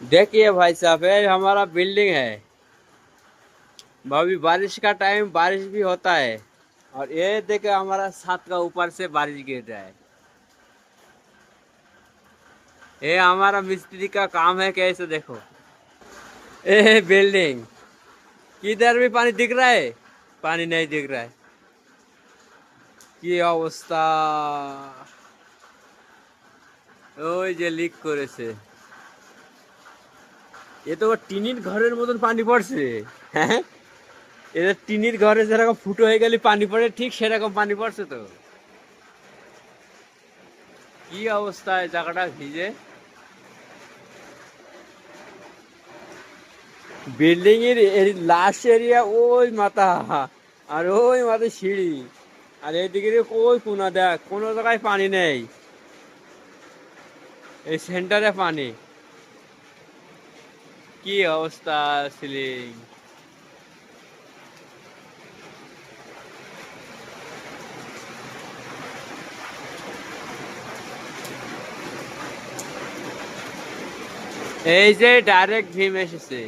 देखिए भाई साहब, ये हमारा बिल्डिंग है। अभी बारिश का टाइम, बारिश भी होता है। और ये देखिए हमारा छत का ऊपर से बारिश गिर रहा है। ये हमारा मिस्त्री का काम है। कैसे देखो, ये बिल्डिंग किधर भी पानी दिख रहा है, पानी नहीं दिख रहा है। কি অবস্থা! ওই যে লিক করেছে। এ তো টিনির ঘরের মতন পানি পড়ছে। হ্যাঁ, এটা টিনির ঘরে যেরকম ফুটো হয়ে গেলে পানি পড়ে, ঠিক সেরকম পানি পড়ছে তো। কি অবস্থায় জায়গাটা ভিজে। বিল্ডিং এর লাস্ট এরিয়া ওই মাথা, আর ওই মাথা সিঁড়ি, আর এইদিকে ওই কোনা দেখ, কোনো জায়গায় পানি নেই। এই সেন্টারে পানি। কি অবস্থা সিলিং! এই যে ডাইরেক্ট ভীম এসেছে।